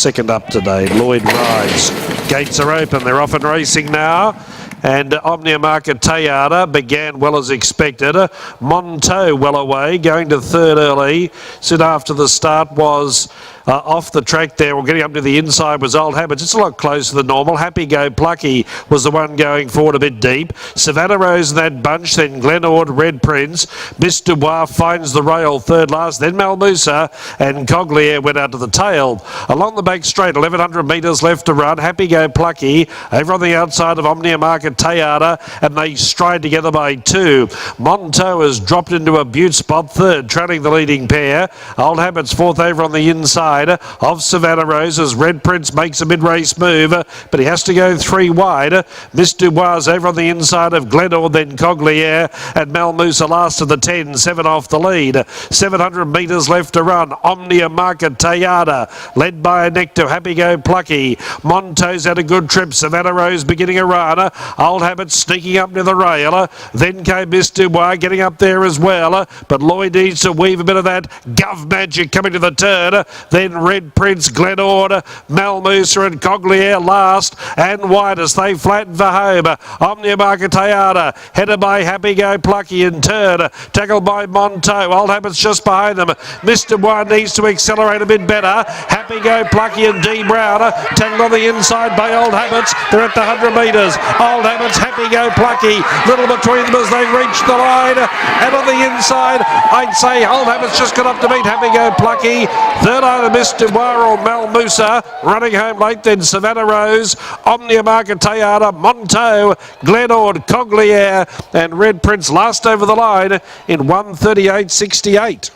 second up today. Lloyd rides. Gates are open. They're off and racing now. And Omnia Market Tayada began well as expected. Monteau well away, going to third early. Soon after the start was off the track there. Well, getting up to the inside was Old Habits. It's a lot closer than normal. Happy Go Plucky was the one going forward a bit deep. Savannah Rose in that bunch. Then Glenord, Red Prince. Miss Dubois finds the rail third last. Then Malmusa and Coglier went out to the tail. Along the back straight, 1,100 metres left to run. Happy Go Plucky over on the outside of Omnia Market Tayada, and they stride together by 2. Monteau has dropped into a butte spot, third, trailing the leading pair. Old Habits fourth over on the inside of Savannah Rose as Red Prince makes a mid-race move, but he has to go 3 wide. Miss Dubois over on the inside of Glenor, then Coglier, and Malmusa last of the 10, 7 off the lead. 700 metres left to run. Omnia Market Tayada, led by a Nectar. Happy Go Plucky. Monteau's had a good trip. Savannah Rose beginning a run. Old Habits sneaking up near the rail. Then came Miss Dubois getting up there as well. But Lloyd needs to weave a bit of that Gov Magic coming to the turn. Then Red Prince, Glenord, Malmusa and Coglier last and widest. They flatten for home. Omnia Market Tayada headed by Happy Go Plucky in turn. Tackled by Monteau. Old Habits just behind them. Miss Dubois needs to accelerate a bit better. Happy Go Plucky and D Brown tackled on the inside by Old Habits. They're at the 100 metres. Old Habits, Happy Go Plucky, little between them as they reach the line. And on the inside, I'd say Old Habits just got up to meet Happy Go Plucky. Third either Miss Dubois or Malmusa. Running home late, then Savannah Rose, Omnia Market Tayada, Monteau, Glenord, Coglier, and Red Prince last over the line in 1:38.68.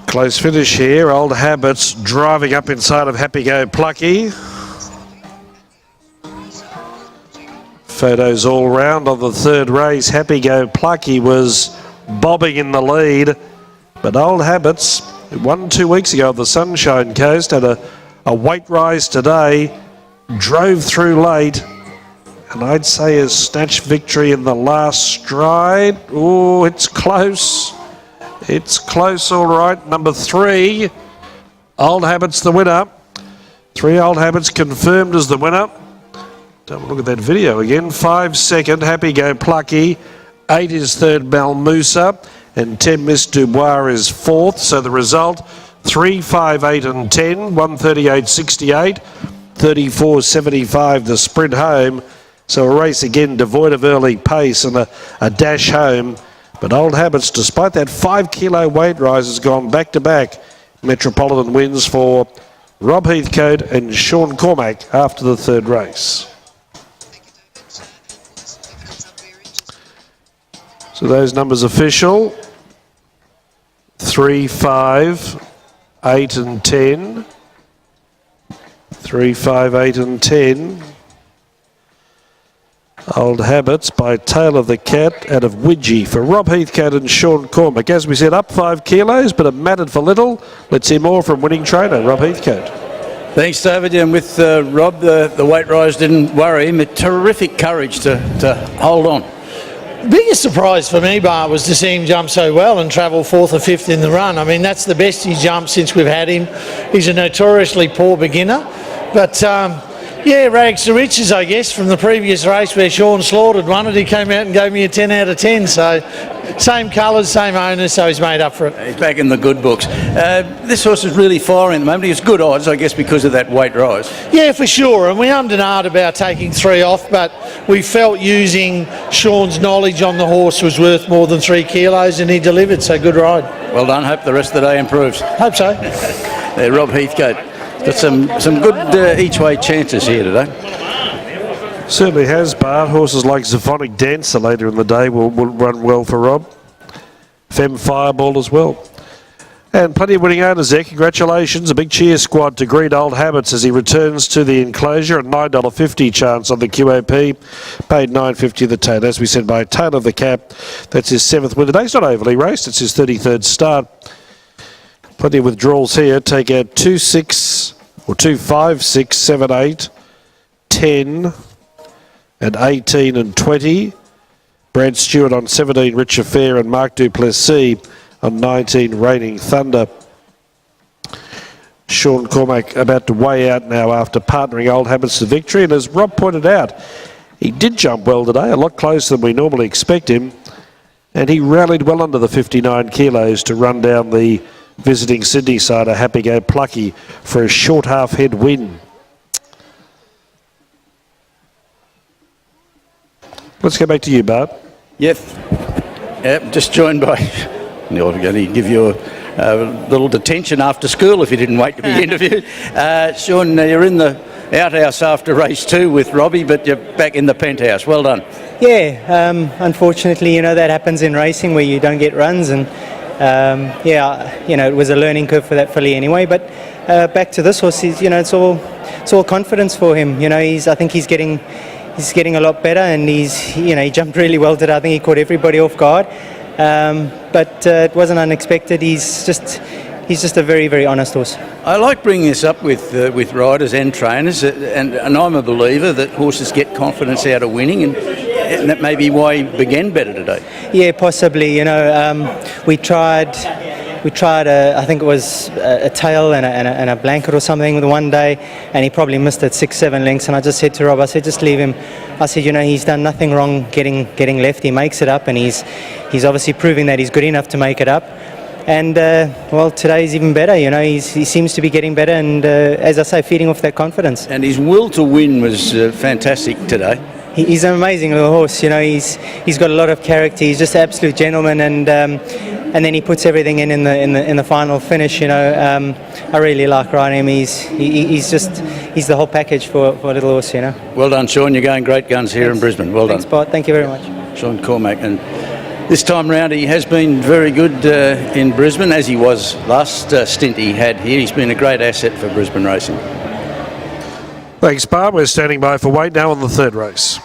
Close finish here. Old Habits driving up inside of Happy Go Plucky. Photos all round on the third race. Happy Go Plucky was bobbing in the lead, but Old Habits, who won 2 weeks ago at the Sunshine Coast, had a weight rise today, drove through late, and I'd say has snatched victory in the last stride. Oh, it's close. It's close, all right. Number 3, Old Habits the winner. 3 Old Habits confirmed as the winner. Don't look at that video again. 5 second, Happy Go Plucky. 8 is third, Malmusa. And 10, Miss Dubois is fourth. So the result, 3, 5, 8 and 10. 1:38.68. 34.75 the sprint home. So a race again devoid of early pace and a dash home. But Old Habits, despite that 5 kilo weight rise, has gone back-to-back Metropolitan wins for Rob Heathcote and Sean Cormack after the third race. So those numbers official. 3, 5, 8 and 10. 3, 5, 8 and 10. Old Habits by Tail of the Cat out of Widgie for Rob Heathcote and Sean Cormack. As we said, up 5 kilos, but it mattered for little. Let's hear more from winning trainer Rob Heathcote. Thanks, David. And with Rob, the weight rise didn't worry him. Terrific courage to hold on. Biggest surprise for me, Bar, was to see him jump so well and travel 4th or 5th in the run. I mean, that's the best he's jumped since we've had him. He's a notoriously poor beginner, but yeah, rags to riches, I guess, from the previous race where Sean slaughtered one and he came out and gave me a 10 out of 10. So same colours, same owners, so he's made up for it. He's back in the good books. This horse is really firing at the moment. He's good odds, I guess, because of that weight rise. Yeah, for sure. And we ummed and ahed about taking 3 off, but we felt using Sean's knowledge on the horse was worth more than 3 kilos, and he delivered, so good ride. Well done. Hope the rest of the day improves. Hope so. Rob Heathcote. Got some good each-way chances here today. Certainly has, Bart. Horses like Symphonic Dancer later in the day will run well for Rob. Femme Fireball as well. And plenty of winning owners there. Congratulations. A big cheer squad to greet Old Habits as he returns to the enclosure. A $9.50 chance on the QAP. Paid $9.50 the tote. As we said, by Tail of the Cap. That's his 7th win today. He's not overly raced. It's his 33rd start. Plenty of withdrawals here. Take out 2, 6, or 2, 5, 6, 7, 8, 10, and 18 and 20. Brad Stewart on 17, Rich Affair, and Mark Duplessis on 19, Raining Thunder. Sean Cormack about to weigh out now after partnering Old Habits to victory. And as Rob pointed out, he did jump well today, a lot closer than we normally expect him. And he rallied well under the 59 kilos to run down the visiting Sydney side, a Happy Go Plucky, for a short half head win. Let's go back to you, Bart. Yep, just joined by... I'm going to give you a little detention after school if you didn't wait to be interviewed. Sean, you're in the outhouse after race 2 with Robbie, but you're back in the penthouse. Well done. Yeah, unfortunately, you know, that happens in racing where you don't get runs, and yeah, you know, it was a learning curve for that filly anyway. But back to this horse, you know, it's all confidence for him. You know, I think he's getting a lot better, and you know, he jumped really well today. I think he caught everybody off guard. But it wasn't unexpected. He's just a very, very honest horse. I like bringing this up with riders and trainers, and I'm a believer that horses get confidence out of winning, and that may be why he began better today. Yeah, possibly. You know, we tried. I think it was a tail and a blanket or something the one day, and he probably missed it 6-7 lengths. And I just said to Rob, I said, just leave him. I said, you know, he's done nothing wrong getting left. He makes it up, and he's obviously proving that he's good enough to make it up. And well, today's even better. You know, he seems to be getting better, and as I say, feeding off that confidence. And his will to win was fantastic today. He's an amazing little horse. You know, he's got a lot of character. He's just an absolute gentleman, and then he puts everything in the final finish. You know, I really like riding him. He's the whole package for a little horse. You know. Well done, Sean. You're going great guns here in Brisbane. Well done. Thanks, Bart. Thank you very much. Sean Cormack, and this time round he has been very good in Brisbane, as he was last stint he had here. He's been a great asset for Brisbane racing. Thanks, Bart. We're standing by for weight now on the third race.